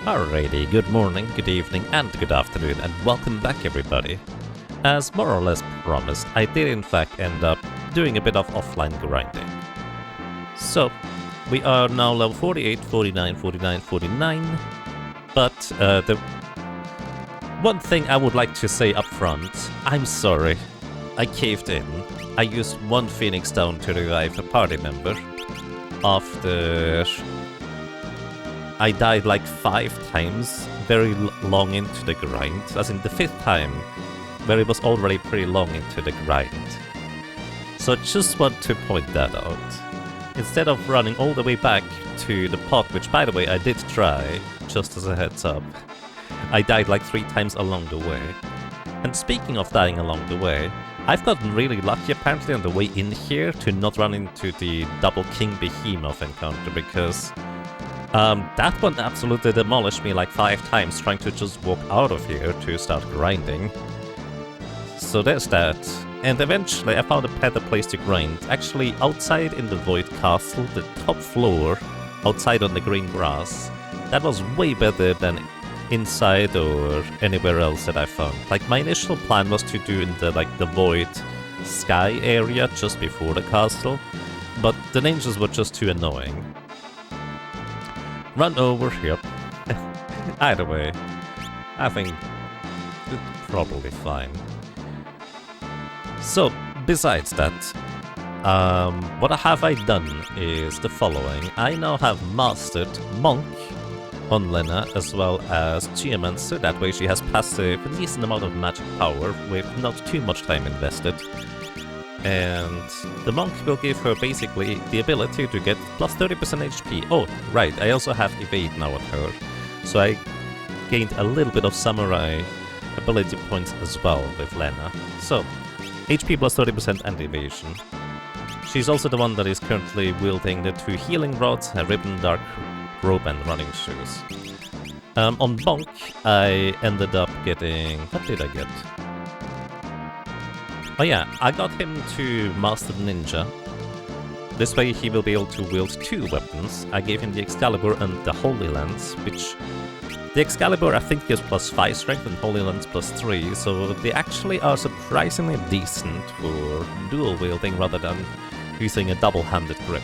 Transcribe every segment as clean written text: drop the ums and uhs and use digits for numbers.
Alrighty, good morning, good evening, and good afternoon, and welcome back everybody. As more or less promised, I did in fact end up doing a bit of offline grinding. So, we are now level 48, 49, 49, 49, but the one thing I would like to say up front, I'm sorry, I caved in. I used one Phoenix Stone to revive a party member after I died like 5 times, very long into the grind, as in the 5th time, where it was already pretty long into the grind. So I just want to point that out. Instead of running all the way back to the pot, which by the way I did try, just as a heads up, I died like 3 times along the way. And speaking of dying along the way, I've gotten really lucky apparently on the way in here to not run into the double King Behemoth encounter, because that one absolutely demolished me like 5 times trying to just walk out of here to start grinding. So there's that. And eventually I found a better place to grind. Actually outside in the Void Castle, the top floor, outside on the green grass. That was way better than inside or anywhere else that I found. Like my initial plan was to do in the Void Sky area just before the castle, but the ninjas were just too annoying. Run over, yep. Either way, I think it's probably fine. So, besides that, what have I done is the following. I now have mastered Monk on Lena as well as Geomancer, that way she has passive a decent amount of magic power with not too much time invested. And the Monk will give her basically the ability to get plus 30% HP. Oh, right, I also have Evade now on her. So I gained a little bit of Samurai ability points as well with Lena. So, HP plus 30% and Evasion. She's also the one that is currently wielding the 2 healing rods, a ribbon, dark robe and running shoes. On Monk, I ended up getting... what did I get? Oh yeah, I got him to Master Ninja. This way he will be able to wield 2 weapons. I gave him the Excalibur and the Holy Lance, which... the Excalibur I think gives plus 5 strength and Holy Lance plus 3, so they actually are surprisingly decent for dual wielding rather than using a double-handed grip.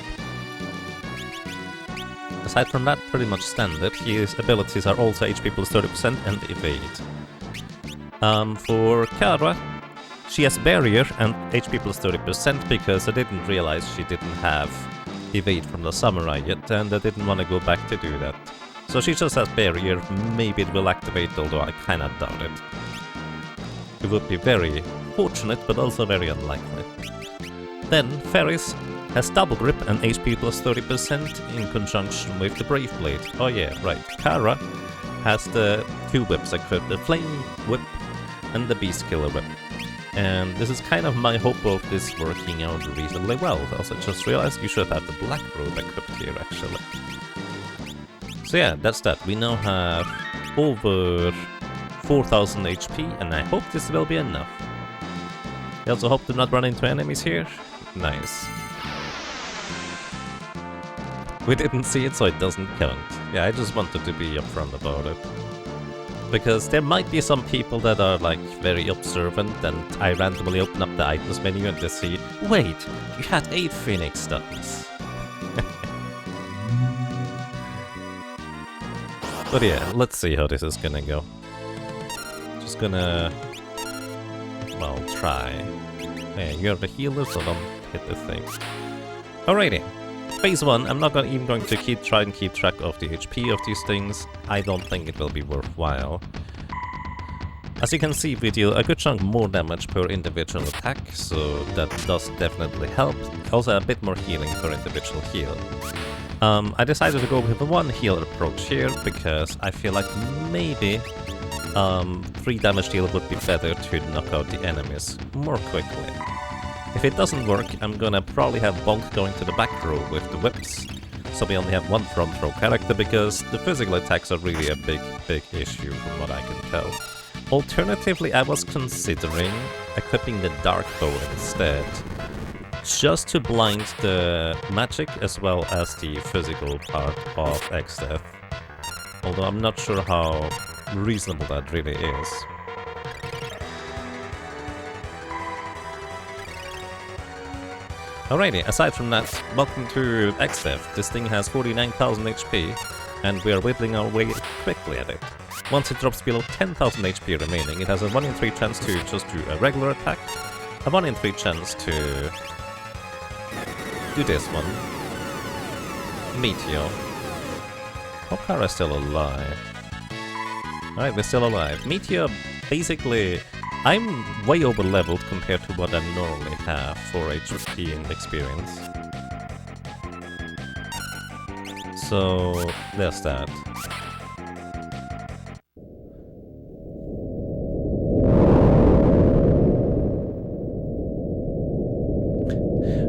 Aside from that, pretty much standard. His abilities are also HP plus 30% and Evade. For Kara, she has Barrier and HP plus 30% because I didn't realize she didn't have Evade from the Samurai yet, and I didn't want to go back to do that. So she just has Barrier, maybe it will activate, although I kinda doubt it. It would be very fortunate, but also very unlikely. Then, Ferris has Double Grip and HP plus 30% in conjunction with the Brave Blade. Oh yeah, right. Kara has the 2 whips equipped, the Flame Whip and the Beast Killer Whip. And this is kind of my hope of this working out reasonably well. Also, just realized you should have the Black Robe equipped here, actually. So yeah, that's that. We now have over 4000 HP, and I hope this will be enough. I also hope to not run into enemies here. Nice. We didn't see it, so it doesn't count. Yeah, I just wanted to be upfront about it. Because there might be some people that are like very observant, and I randomly open up the items menu and they see, wait, you had 8 Phoenix Stones. But yeah, let's see how this is gonna go. Just gonna... well, try. Yeah, you're the healer, so don't hit the thing. Alrighty. Phase 1, I'm not even going to try and keep track of the HP of these things. I don't think it will be worthwhile. As you can see, we deal a good chunk more damage per individual attack, so that does definitely help. Also a bit more healing per individual heal. I decided to go with a 1 heal approach here, because I feel like maybe 3 damage deal would be better to knock out the enemies more quickly. If it doesn't work, I'm gonna probably have Bonk going to the back row with the whips, so we only have 1 front row character, because the physical attacks are really a big issue from what I can tell. Alternatively, I was considering equipping the Dark Bow instead, just to blind the magic as well as the physical part of Exdeath. Although I'm not sure how reasonable that really is. Alrighty, aside from that, welcome to XDev. This thing has 49,000 HP, and we are whittling our way quickly at it. Once it drops below 10,000 HP remaining, it has a 1 in 3 chance to just do a regular attack, a 1 in 3 chance to do this one. Meteor. Hope Kara's still alive. Alright, we're still alive. Meteor, basically, I'm way over leveled compared to what I normally have for HP and experience. So, there's that.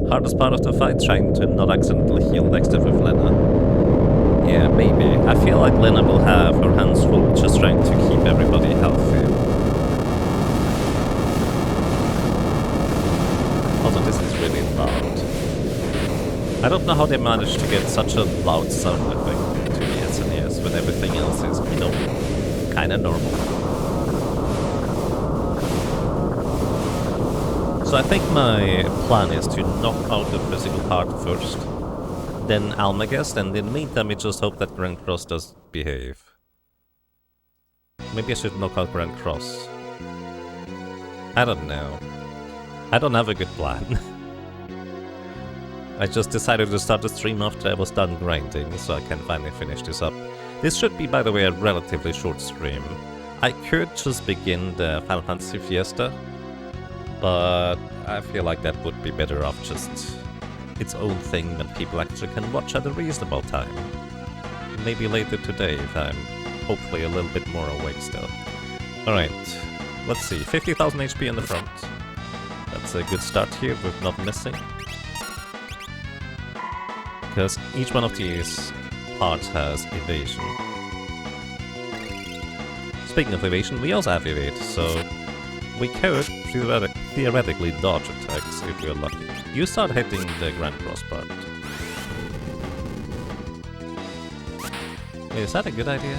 Hardest part of the fight, trying to not accidentally heal next to with Lena. Yeah, maybe. I feel like Lena will have her hands full just trying to keep everybody healthy. Also, this is really loud. I don't know how they managed to get such a loud sound effect to the SNES when everything else is, you know, kinda normal. So I think my plan is to knock out the physical part first, then Almagest, and in the meantime we just hope that Grand Cross does behave. Maybe I should knock out Grand Cross. I don't know. I don't have a good plan. I just decided to start the stream after I was done grinding, so I can finally finish this up. This should be, by the way, a relatively short stream. I could just begin the Final Fantasy Fiesta, but I feel like that would be better off just its own thing when people actually can watch at a reasonable time. Maybe later today if I'm hopefully a little bit more awake still. Alright, let's see, 50,000 HP in the front. That's a good start here with not missing. Because each one of these parts has evasion. Speaking of evasion, we also have evade, so we could theoretically dodge attacks if we're lucky. You start hitting the Grand Cross part. Wait, is that a good idea?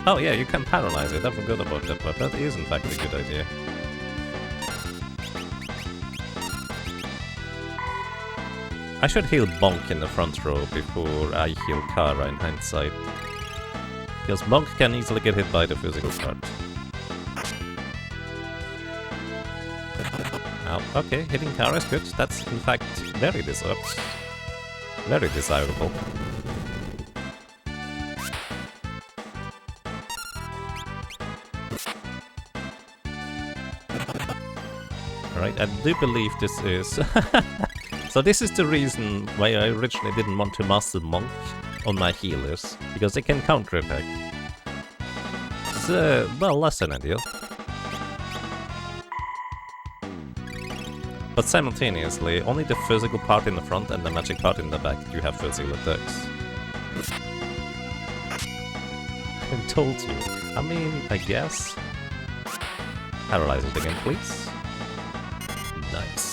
Oh yeah, you can paralyze it, I forgot about that, but that is in fact a good idea. I should heal Bonk in the front row before I heal Kara in hindsight. Because Bonk can easily get hit by the physical part. Oh, okay, hitting Kara is good. That's in fact very deserved. Very desirable. Alright, I do believe this is... So this is the reason why I originally didn't want to master Monk on my healers, because they can counterattack. It's, well, less than ideal. But simultaneously, only the physical part in the front and the magic part in the back do have physical attacks. I told you. I mean, I guess. Paralyze it again, please. Nice.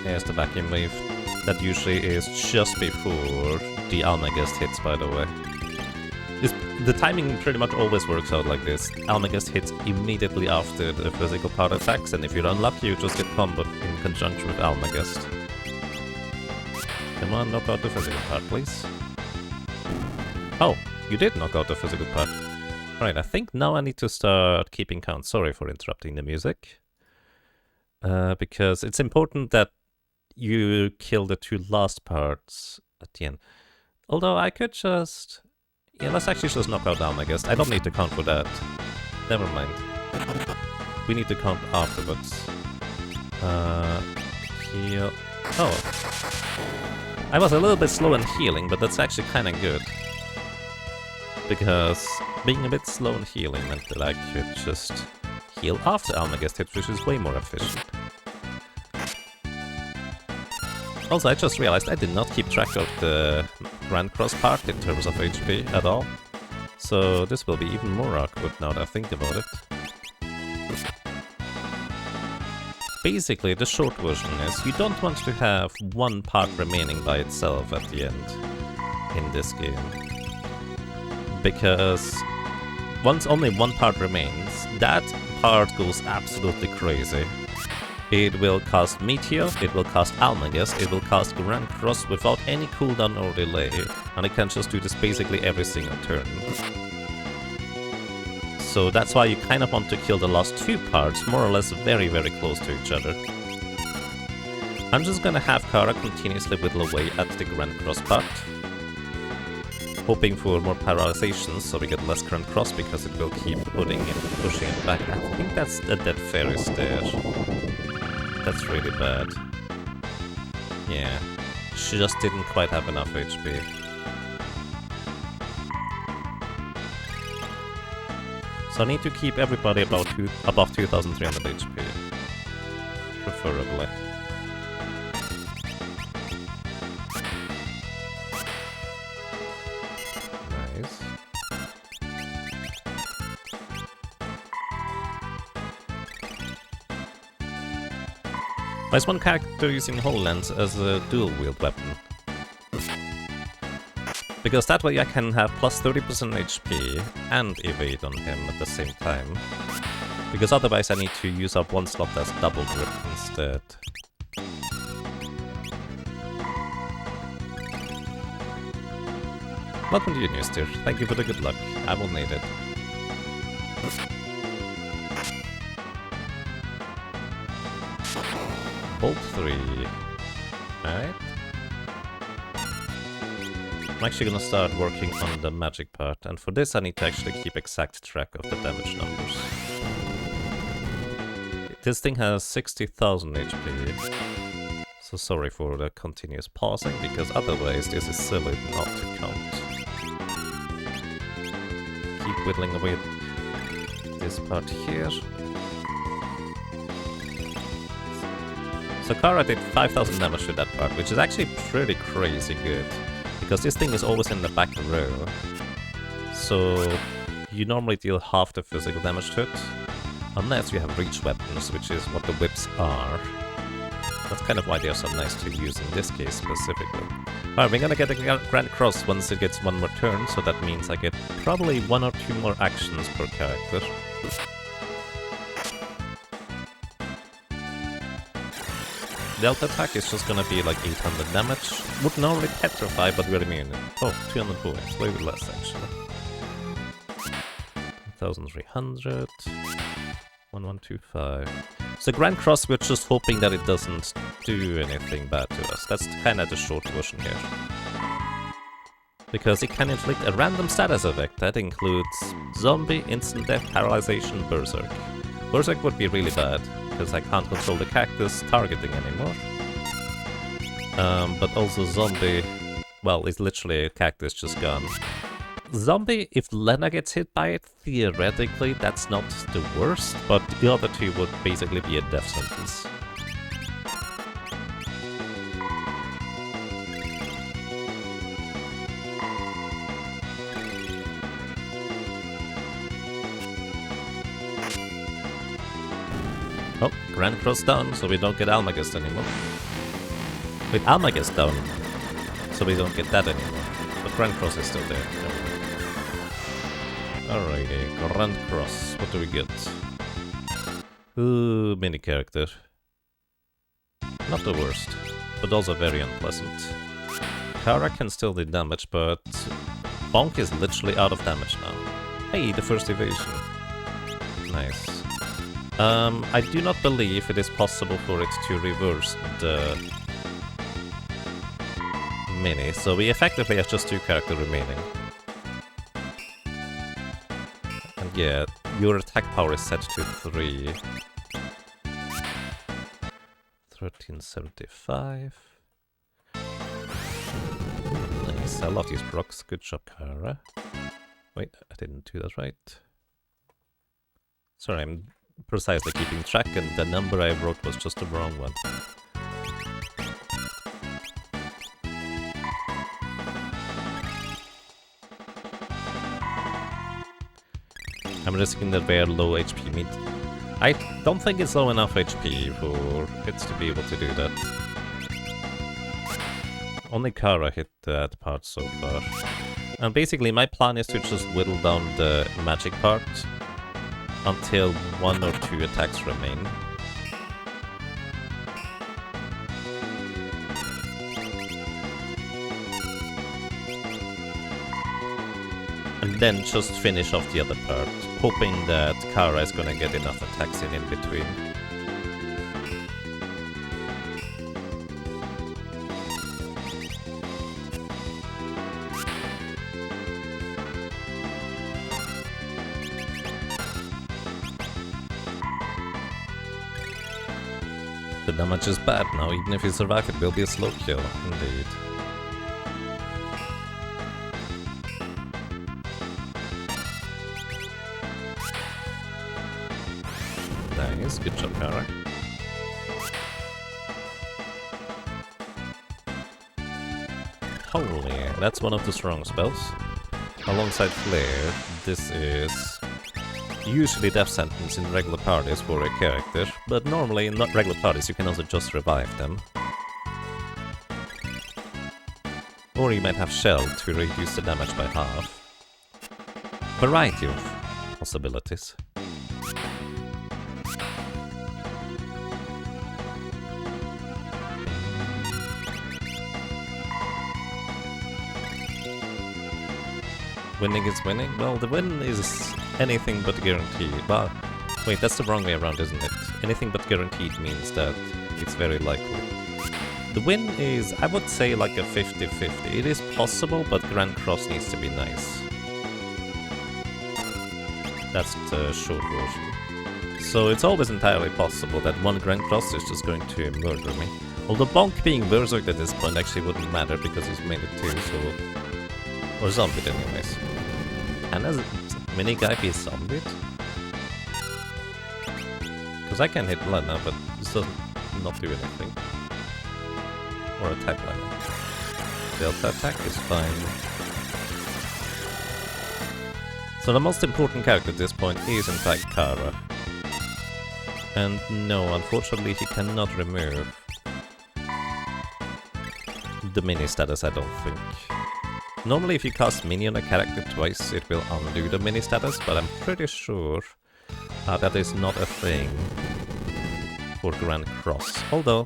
Here's the vacuum wave. That usually is just before the Almagest hits, by the way. The timing pretty much always works out like this. Almagest hits immediately after the physical part attacks, and if you're unlucky, you just get comboed in conjunction with Almagest. Come on, knock out the physical part, please. Oh, you did knock out the physical part. Right, I think now I need to start keeping count. Sorry for interrupting the music. Because it's important that you kill the two last parts at the end. Although I could just... Yeah, let's actually just knock out Almagest. I don't need to count for that. Never mind. We need to count afterwards. Heal... Oh. I was a little bit slow in healing, but that's actually kinda good. Because being a bit slow in healing meant that I could just heal after Almagest hits, which is way more efficient. Also, I just realized I did not keep track of the Grand Cross part in terms of HP at all. So this will be even more awkward now that I think about it. basically, the short version is you don't want to have one part remaining by itself at the end in this game. Because once only one part remains, that part goes absolutely crazy. It will cast Meteor, it will cast Almagus, it will cast Grand Cross without any cooldown or delay, and it can just do this basically every single turn. So that's why you kind of want to kill the last two parts more or less very close to each other. I'm just gonna have Kara continuously whittle away at the Grand Cross part, hoping for more paralyzations so we get less Grand Cross because it will keep pushing it back. I think that's a dead fairy there. That's really bad. Yeah, she just didn't quite have enough HP. So I need to keep everybody above 2300 HP. Preferably. Nice. Why is one character using HoloLens as a dual-wield weapon? Because that way I can have plus 30% HP and evade on him at the same time. Because otherwise I need to use up one slot as double grip instead. Welcome to you, Newsteer. Thank you for the good luck. I will need it. Bolt 3. Alright. I'm actually gonna start working on the magic part, and for this I need to actually keep exact track of the damage numbers. This thing has 60,000 HP, so sorry for the continuous pausing, because otherwise this is silly not to count. Keep whittling away this part here. So Kara did 5,000 damage to that part, which is actually pretty crazy good. Because this thing is always in the back row, so you normally deal half the physical damage to it, unless you have reach weapons, which is what the whips are. That's kind of why they are so nice to use in this case specifically. Alright, we're gonna get a Grand Cross once it gets one more turn, so that means I get probably 1 or 2 more actions per character. Delta attack is just gonna be like 800 damage. Would normally petrify, but we're immune. Oh, 200 points, a little less actually. 1300. 1125. So Grand Cross, we're just hoping that it doesn't do anything bad to us. That's kind of the short version here. Because it can inflict a random status effect that includes Zombie, Instant Death, Paralyzation, Berserk. Berserk would be really bad, because I can't control the cactus targeting anymore. But also Zombie, well, it's literally a cactus just gone. Zombie, if Lena gets hit by it, theoretically that's not the worst, but the other two would basically be a death sentence. Oh, Grand Cross down, so we don't get Almagus anymore. Wait, Almagus down, so we don't get that anymore. But Grand Cross is still there. Alrighty, Grand Cross. What do we get? Ooh, mini character. Not the worst, but also very unpleasant. Kara can still do damage, but Bonk is literally out of damage now. Hey, the first evasion. Nice. I do not believe it is possible for it to reverse the mini, so we effectively have just 2 characters remaining. And yeah, your attack power is set to 3. 1375. Nice, I love these procs. Good job, Kara. Wait, I didn't do that right. Sorry, I'm precisely keeping track, and the number I wrote was just the wrong one. I'm risking the very low HP I don't think it's low enough HP for it to be able to do that. Only Kara hit that part so far. And basically my plan is to just whittle down the magic part until 1 or 2 attacks remain. And then just finish off the other part, hoping that Kara is gonna get enough attacks in between. The damage is bad now, even if you survive it will be a slow kill, indeed. Nice, good job, Kara. Holy, that's one of the strong spells. Alongside Flare, this is usually death sentence in regular parties for a character, but normally in not regular parties you can also just revive them. Or you might have Shell to reduce the damage by half. Variety of possibilities. Winning is winning? Well, the win is anything but guaranteed. Well, wait, that's the wrong way around, isn't it? Anything but guaranteed means that it's very likely. The win is, I would say, like a 50-50. It is possible, but Grand Cross needs to be nice. That's the short version. So it's always entirely possible that one Grand Cross is just going to murder me. Although Bonk being Berserk at this point actually wouldn't matter because he's made it too, so... Or zombied anyways. And as a mini guy be zombied? Because I can hit Lena, but this doesn't not do anything. Or attack Lena. Delta attack is fine. So the most important character at this point is in fact Kara. And no, unfortunately he cannot remove the mini status, I don't think. Normally if you cast mini on a character twice, it will undo the mini status, but I'm pretty sure that is not a thing for Grand Cross. Although,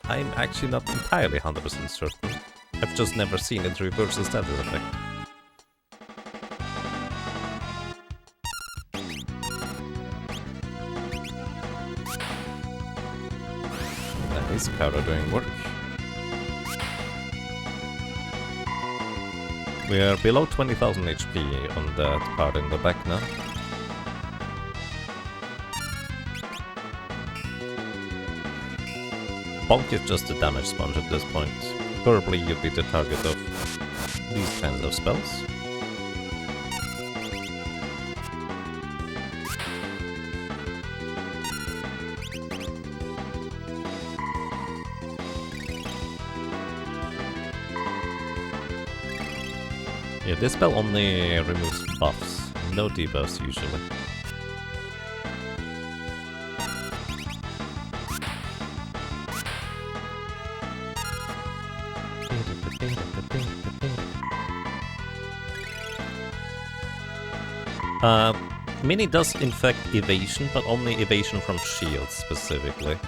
I'm actually not entirely 100% certain. I've just never seen it reverse the status effect. Nice, Kara doing work. We are below 20,000 HP on that part in the back now. Bonk is just a damage sponge at this point. Probably you'd be the target of these kinds of spells. Yeah, this spell only removes buffs, no debuffs usually. Mini does infect evasion, but only evasion from shields specifically.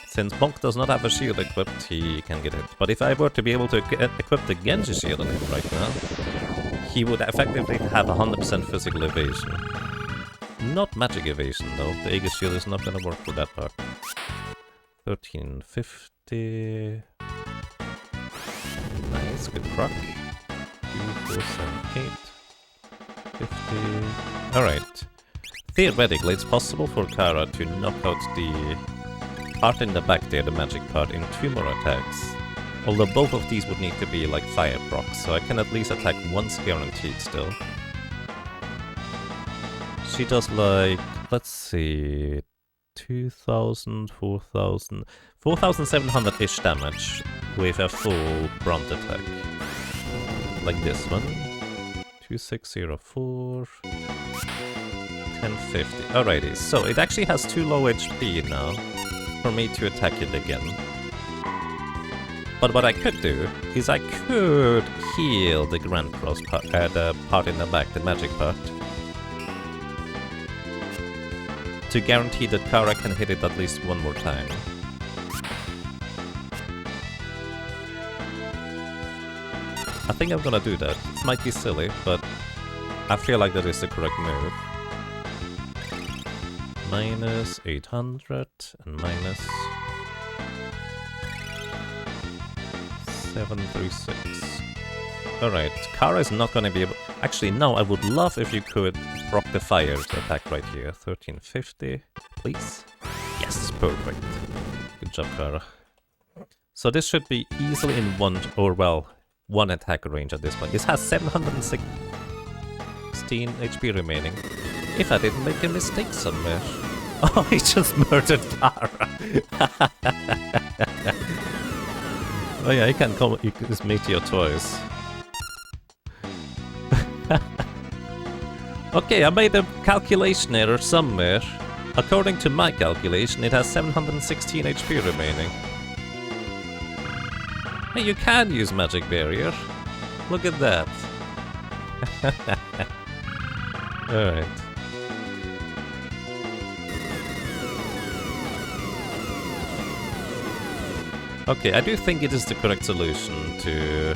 Since Bonk does not have a shield equipped, he can get hit. But if I were to be able to equip the Genji shield on him right now, he would effectively have 100% physical evasion. Not magic evasion though, the Aegis shield is not gonna work for that part. 1350... Nice, good proc. 2, 4, 7, 8... 50... Alright. Theoretically, it's possible for Kara to knock out the part in the back there, the magic part, in 2 more attacks. Although both of these would need to be like fire procs, so I can at least attack once guaranteed still. She does like, let's see, 2,000, 4,000... 4,700-ish damage with a full brunt attack. Like this one. 2604... 1050. Alrighty, so it actually has too low HP now for me to attack it again. But what I could do is I could heal the Grand Cross part, the part in the back, the magic part, to guarantee that Kara can hit it at least one more time. I think I'm gonna do that. It might be silly, but I feel like that is the correct move. Minus 800 and minus 736. Alright, Kara is not gonna be able... Actually, no, I would love if you could proc the fire to attack right here. 1350, please. Yes, perfect. Good job, Kara. So this should be easily in one, or well, one attack range at this point. This has 716 HP remaining. If I didn't make a mistake somewhere. Oh, he just murdered Kara. Oh yeah, he can come, use Meteor twice. Okay, I made a calculation error somewhere. According to my calculation, it has 716 HP remaining. Hey, you can use Magic Barrier. Look at that. Alright. Okay, I do think it is the correct solution to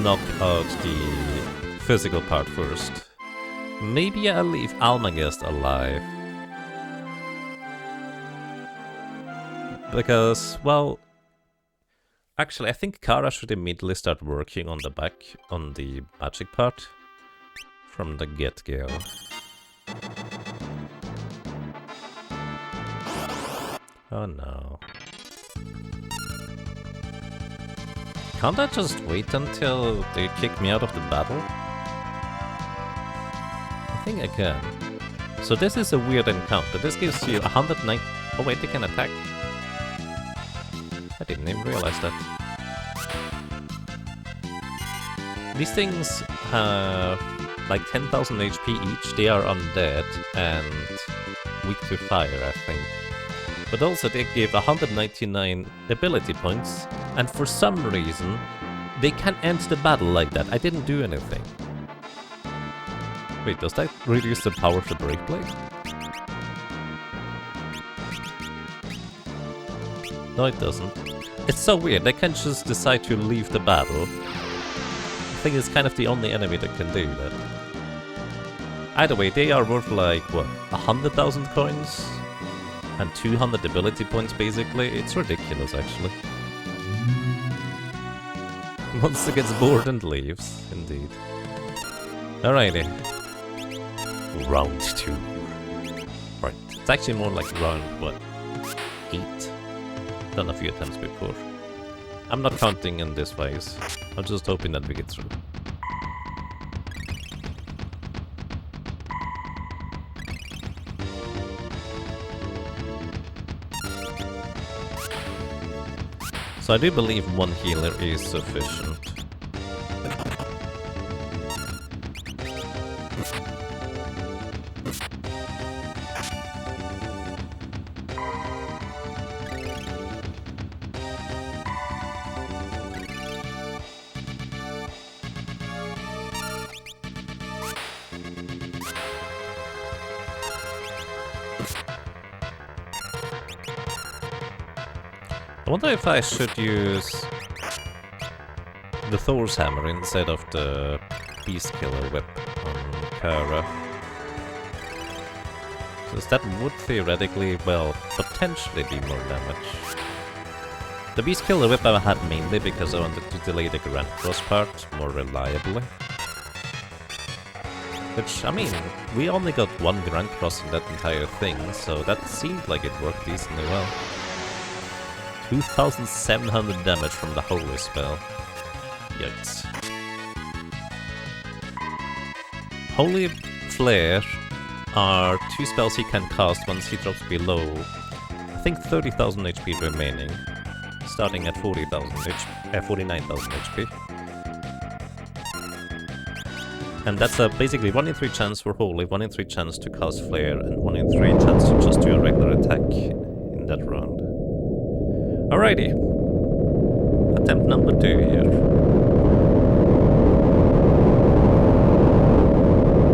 knock out the physical part first. Maybe I'll leave Almagest alive. Because, well... Actually, I think Kara should immediately start working on the back, on the magic part, from the get-go. Oh no. Can't I just wait until they kick me out of the battle? I think I can. So this is a weird encounter. This gives you 109... Oh wait, they can attack. I didn't even realize that. These things have like 10,000 HP each. They are undead and weak to fire, I think. But also they give 199 ability points, and for some reason they can end the battle like that. I didn't do anything. Wait, does that reduce the power of the Breakblade? No, it doesn't. It's so weird, they can just decide to leave the battle. I think it's kind of the only enemy that can do that. Either way, they are worth like, what, 100,000 coins? And 200 ability points, basically. It's ridiculous, actually. Monster gets bored and leaves, indeed. Alrighty. Round 2. Right. It's actually more like round, what, 8? Done a few attempts before. I'm not counting in this phase. I'm just hoping that we get through. So I do believe one healer is sufficient. I wonder if I should use the Thor's Hammer instead of the Beast Killer Whip on Kara. Because that would theoretically, well, potentially be more damage. The Beast Killer Whip I had mainly because I wanted to delay the Grand Cross part more reliably. Which, I mean, we only got one Grand Cross in that entire thing, so that seemed like it worked decently well. 2,700 damage from the Holy Spell. Yikes. Holy Flare are 2 spells he can cast once he drops below, I think 30,000 HP remaining, starting at 40,000 49,000 HP. And that's a basically 1 in 3 chance for Holy, 1 in 3 chance to cast Flare, and 1 in 3 chance to just do a regular attack in that round. Alrighty. Attempt number 2 here.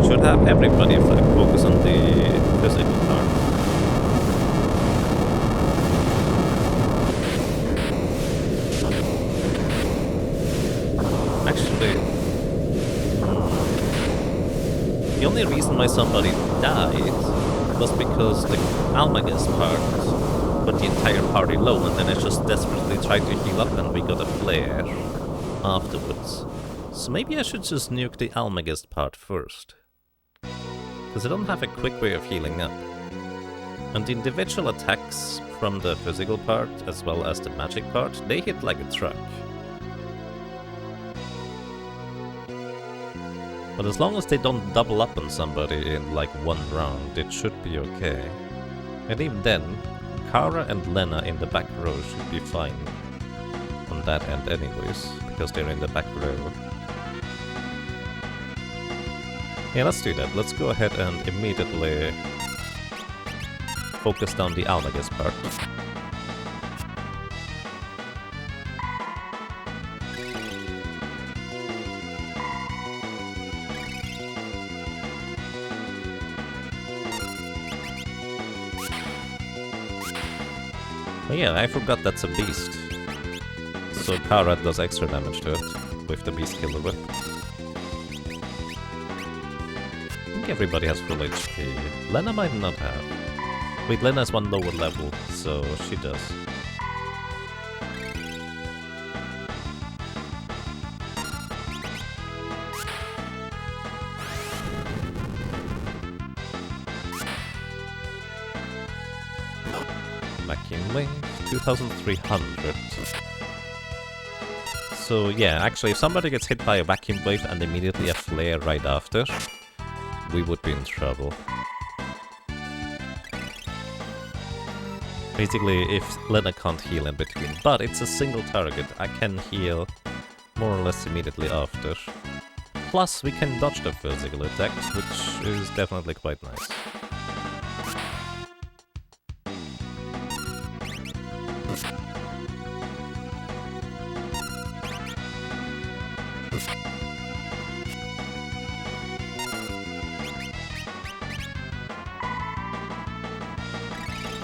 Should have everybody focus on the physical part. Actually, the only reason why somebody died was because the Almagus part put the entire party low, and then I just desperately tried to heal up and we got a flare afterwards. So maybe I should just nuke the Almagus part first. Because I don't have a quick way of healing up. And the individual attacks from the physical part as well as the magic part, they hit like a truck. But as long as they don't double up on somebody in like one round, it should be okay. And even then, Kara and Lena in the back row should be fine on that end anyways, because they're in the back row. Yeah, let's do that. Let's go ahead and immediately focus down the Almagus part. Oh yeah, I forgot that's a beast. So Kara does extra damage to it with the Beast Killer Whip. I think everybody has full HP. Lena might not have. Wait, Lena is one lower level, so she does. Vacuum Wave, 2300. So yeah, actually if somebody gets hit by a Vacuum Wave and immediately a Flare right after, we would be in trouble. Basically, if Lena can't heal in between, but it's a single target, I can heal more or less immediately after. Plus, we can dodge the physical attacks, which is definitely quite nice.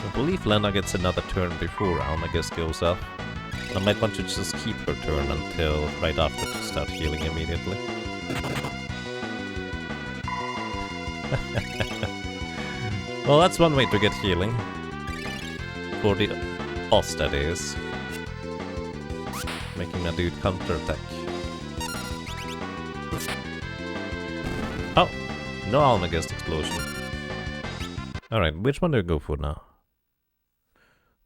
I believe Lena gets another turn before Almagus goes up. I might want to just keep her turn until right after to start healing immediately. Well, that's one way to get healing. For the boss, that is. Making a dude counterattack. Oh! No Almagus explosion. Alright, which one do we go for now?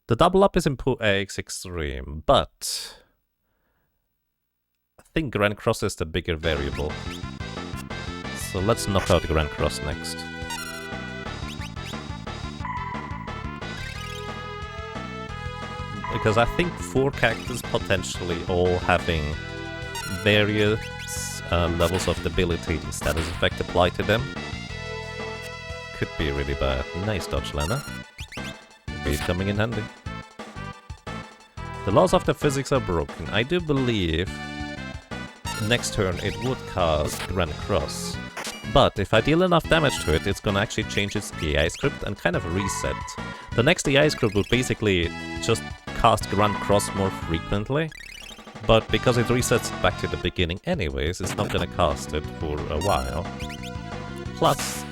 The double up is in AX Extreme, but I think Grand Cross is the bigger variable. So let's knock out Grand Cross next. Because I think 4 characters potentially all having various levels of debilitating status effect applied to them could be really bad. Nice dodge, Lena. It's coming in handy. The laws of the physics are broken. I do believe next turn it would cast Grand Cross. But if I deal enough damage to it, it's gonna actually change its AI script and kind of reset. The next AI script would basically just cast Grand Cross more frequently. But because it resets it back to the beginning anyways, it's not gonna cast it for a while. Plus,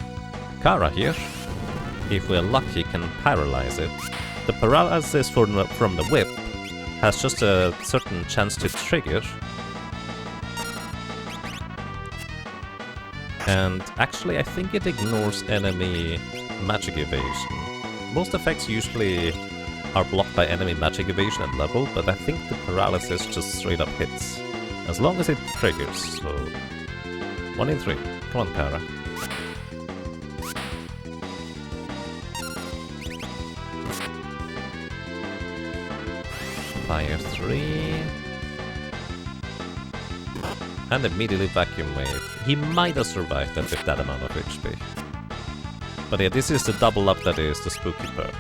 Kara here, if we're lucky, can paralyze it. The paralysis from the whip has just a certain chance to trigger. And actually I think it ignores enemy magic evasion. Most effects usually are blocked by enemy magic evasion and level, but I think the paralysis just straight up hits. As long as it triggers, so... 1 in 3. Come on, Kara. Fire 3. And immediately Vacuum Wave. He might have survived that with that amount of HP. But yeah, this is the double up that is the spooky part.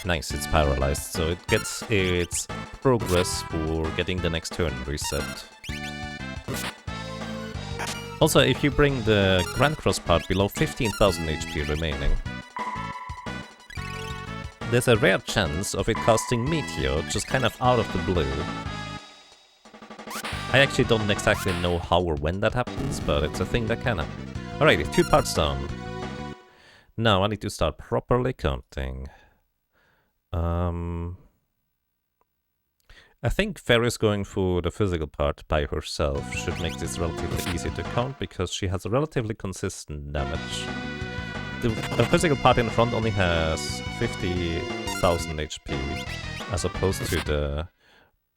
Nice, it's paralyzed, so it gets its progress for getting the next turn reset. Also, if you bring the Grand Cross part below 15,000 HP remaining, there's a rare chance of it casting Meteor just kind of out of the blue. I actually don't exactly know how or when that happens, but it's a thing that can happen. Alrighty, 2 parts down. Now I need to start properly counting. I think Ferris going for the physical part by herself should make this relatively easy to count, because she has a relatively consistent damage. The physical part in the front only has 50,000 HP, as opposed to the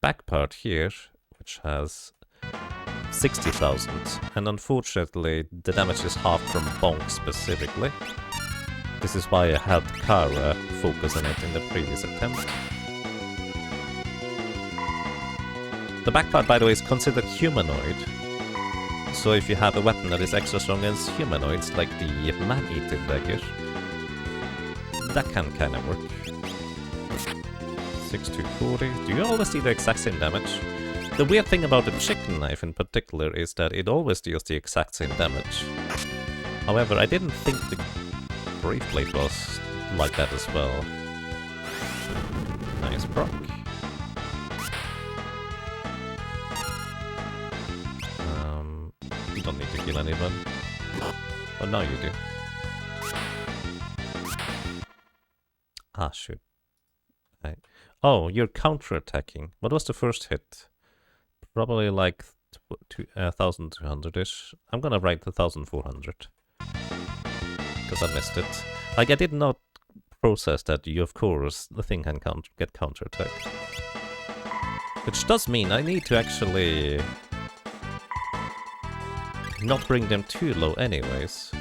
back part here, which has 60,000. And unfortunately, the damage is half from Bonk specifically. This is why I had Kara focus on it in the previous attempt. The back part, by the way, is considered humanoid. So if you have a weapon that is extra strong against humanoids, like the Man-Eater dagger, that can kind of work. 6240. Do you always do the exact same damage? The weird thing about the chicken knife in particular is that it always deals the exact same damage. However, I didn't think the Brave Blade was like that as well. Nice proc. You don't need to kill anyone. Oh, now you do. Ah, shoot. Oh, you're counter-attacking. What was the first hit? Probably like 1,200-ish. I'm gonna write 1,400. Because I missed it. Like, I did not process that you, of course, the thing can get counter-attacked. Which does mean I need to actually not bring them too low anyways.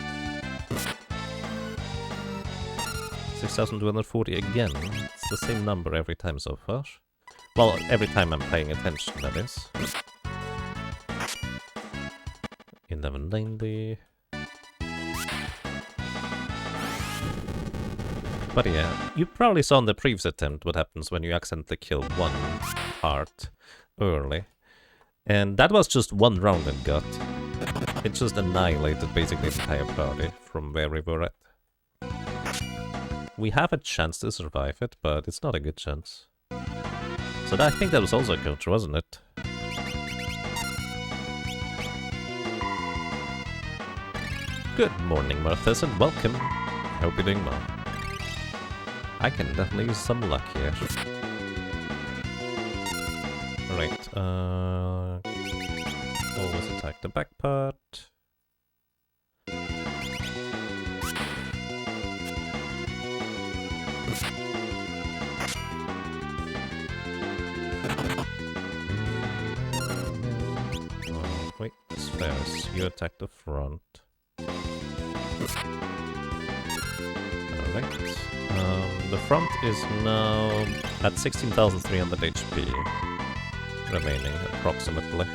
6,240 again. It's the same number every time so far. Well, every time I'm paying attention, that is. 1190. But yeah, you probably saw in the previous attempt what happens when you accidentally kill one part early. And that was just one round it got. It just annihilated basically the entire party from where we were at. We have a chance to survive it, but it's not a good chance. So I think that was also a counter, wasn't it? Good morning, Marthas, and welcome. Hope you're doing well. I can definitely use some luck here. Alright, always attack the back part. Oh, wait, Spheres, you attack the front. Alright. The front is now at 16,300 HP remaining, approximately.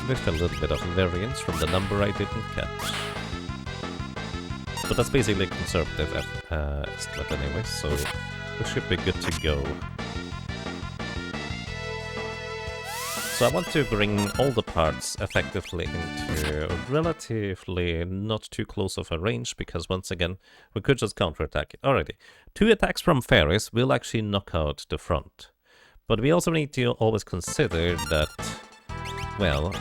With a little bit of variance from the number I didn't catch. But that's basically a conservative estimate anyway, so we should be good to go. So I want to bring all the parts effectively into relatively not too close of a range, because once again, we could just counterattack it. Alrighty, 2 attacks from Ferris will actually knock out the front. But we also need to always consider that, well,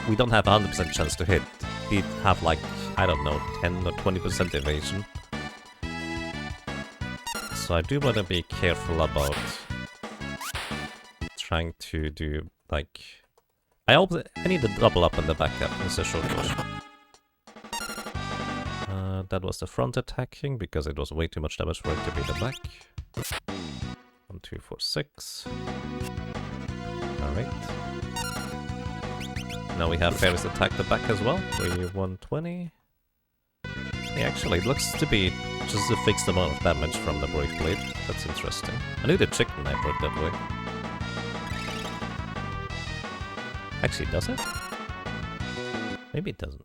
we don't have a 100% chance to hit. We have like, I don't know, 10 or 20% evasion. So I do want to be careful about trying to do, like... I need to double up on the backup, is a short version. That was the front attacking, because it was way too much damage for it to be the back. 1, 2, 4, 6. Alright. Now we have Fairies attack the back as well. 120. Yeah, actually, it looks to be just a fixed amount of damage from the Brave Blade. That's interesting. I knew the Chicken Knife worked that way. Actually, does it? Maybe it doesn't.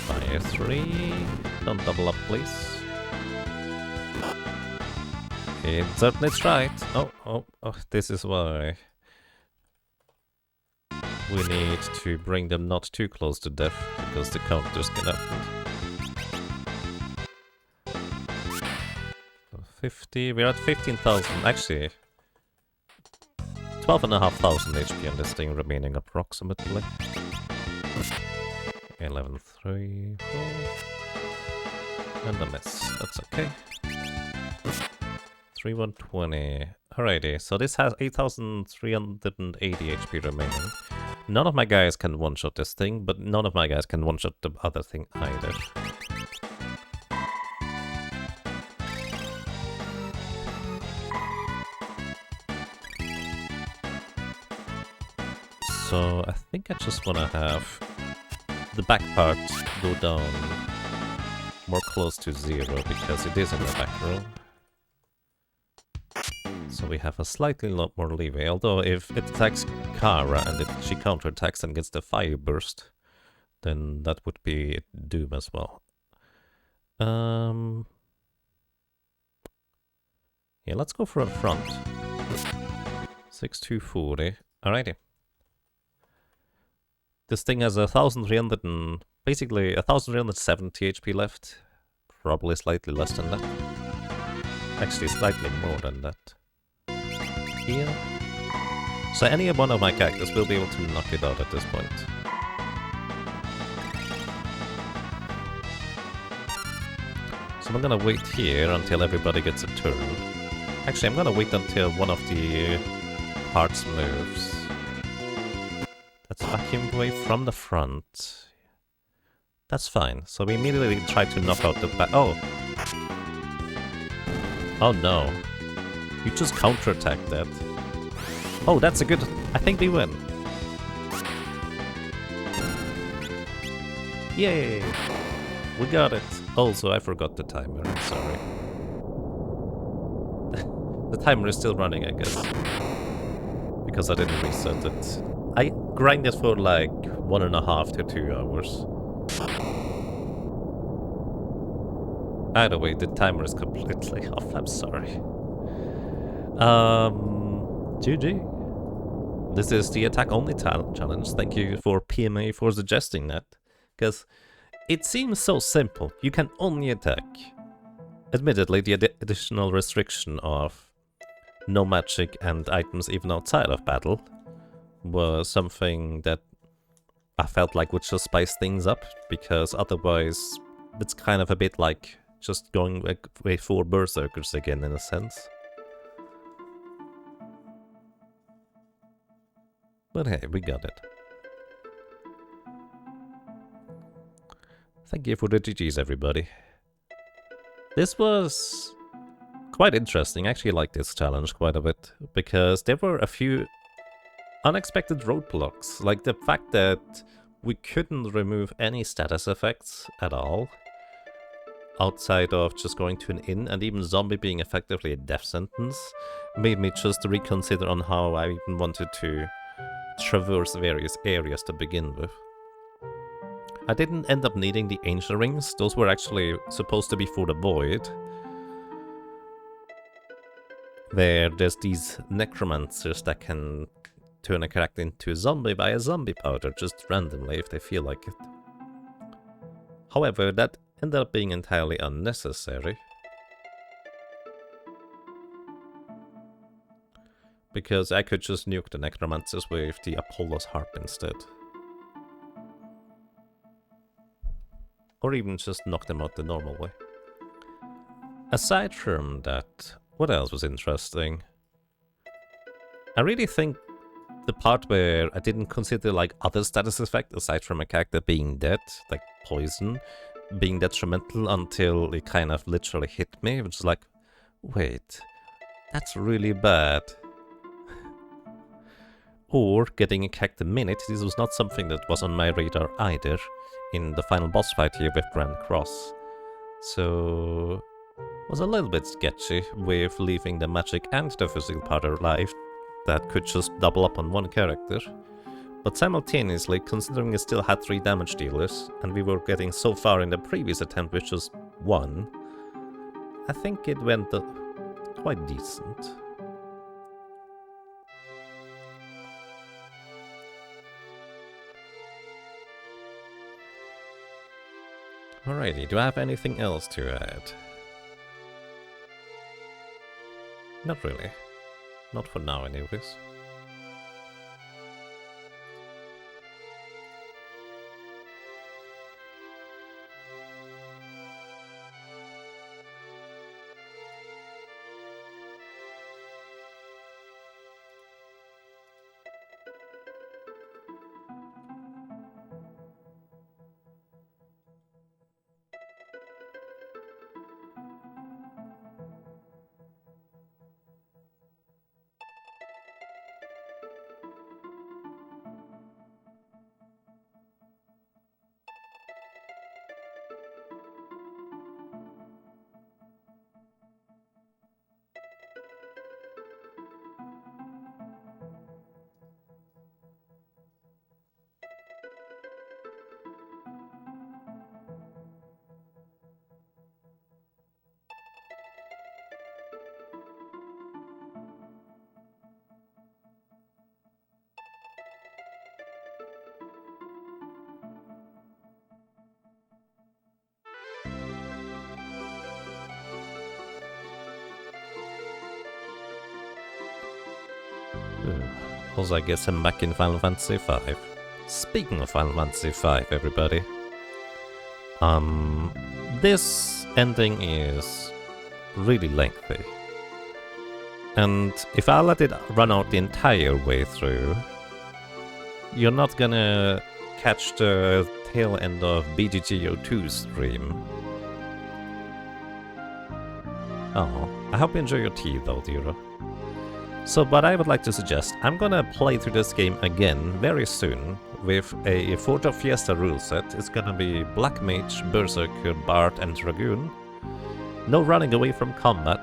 Fire 3. Don't double up, please. It certainly tried. Oh, this is why we need to bring them not too close to death, because the counters can happen. 50, we're at 15,000, actually 12,500 HP on this thing remaining approximately. 11, 3, 4, and a miss, that's okay. 120. Alrighty, so this has 8,380 HP remaining. None of my guys can one-shot this thing, but none of my guys can one-shot the other thing either. So I think I just want to have the back part go down more close to 0, because it is in the back row. So we have a slightly lot more leeway, although if it attacks Kara and she counterattacks and gets the fire burst, then that would be doom as well. Yeah, let's go for a front. 6240. Alrighty. This thing has 1,300 and basically 1,370 HP left. Probably slightly less than that. Actually, slightly more than that. Here. So any one of my characters will be able to knock it out at this point. So I'm gonna wait here until everybody gets a turn. Actually, I'm gonna wait until one of the parts moves. That's vacuumed away from the front. That's fine. So we immediately try to knock out the back. Oh! Oh no. You just counterattack that. Oh, that's a good... I think we win. Yay! We got it. Also, I forgot the timer. I'm sorry. The timer is still running, I guess. Because I didn't reset it. I grinded for like 1.5 to 2 hours. Either way, the timer is completely off. I'm sorry. GG. This is the attack only challenge. Thank you for PMA for suggesting that. Because it seems so simple. You can only attack. Admittedly, the additional restriction of no magic and items even outside of battle was something that I felt like would just spice things up, because otherwise it's kind of a bit like just going way for Berserkers again in a sense. But hey, we got it. Thank you for the GGs, everybody. This was quite interesting. I actually liked this challenge quite a bit, because there were a few unexpected roadblocks, like the fact that we couldn't remove any status effects at all, outside of just going to an inn, and even zombie being effectively a death sentence made me just reconsider on how I even wanted to traverse various areas to begin with. I didn't end up needing the Ancient Rings. Those were actually supposed to be for the Void, where there's these necromancers that can turn a character into a zombie by a zombie powder just randomly if they feel like it. However, that ended up being entirely unnecessary, because I could just nuke the necromancers with the Apollo's Harp instead. Or even just knock them out the normal way. Aside from that, what else was interesting? I really think the part where I didn't consider like other status effects aside from a character being dead, like poison, being detrimental until it kind of literally hit me, which is like, wait, that's really bad. Or getting a character minute, this was not something that was on my radar either in the final boss fight here with Grand Cross. So was a little bit sketchy with leaving the magic and the physical part alive that could just double up on one character. But simultaneously, considering it still had 3 damage dealers, and we were getting so far in the previous attempt with just 1, I think it went quite decent. Alrighty, do I have anything else to add? Not really. Not for now, anyways. Also, I guess I'm back in Final Fantasy V. Speaking of Final Fantasy V, everybody. This ending is really lengthy. And if I let it run out the entire way through, you're not gonna catch the tail end of BGGO2 stream. Oh, I hope you enjoy your tea though, Dira. So what I would like to suggest, I'm gonna play through this game again very soon with a Forge of Fiesta rule set. It's gonna be Black Mage, Berserker, Bard and Dragoon. No running away from combat.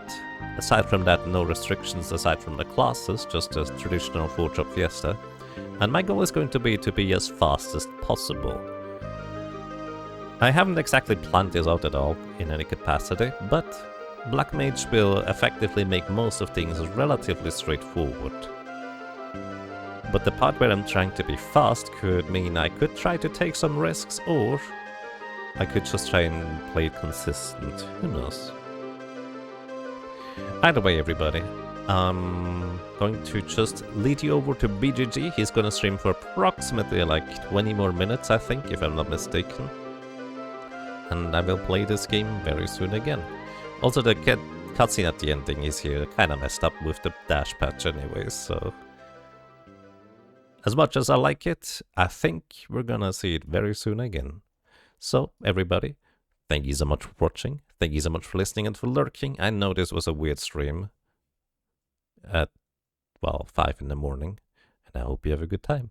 Aside from that, no restrictions aside from the classes, just a traditional Forge of Fiesta. And my goal is going to be as fast as possible. I haven't exactly planned this out at all in any capacity, but Black Mage will effectively make most of things relatively straightforward. But the part where I'm trying to be fast could mean I could try to take some risks, or I could just try and play it consistent. Who knows? Either way, everybody, I'm going to just lead you over to BGG. He's gonna stream for approximately like 20 more minutes, I think, if I'm not mistaken. And I will play this game very soon again. Also, the cutscene at the ending is here, kinda messed up with the dash patch anyways, so... As much as I like it, I think we're gonna see it very soon again. So, everybody, thank you so much for watching, thank you so much for listening and for lurking. I know this was a weird stream at, well, 5 in the morning, and I hope you have a good time.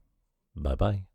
Bye-bye.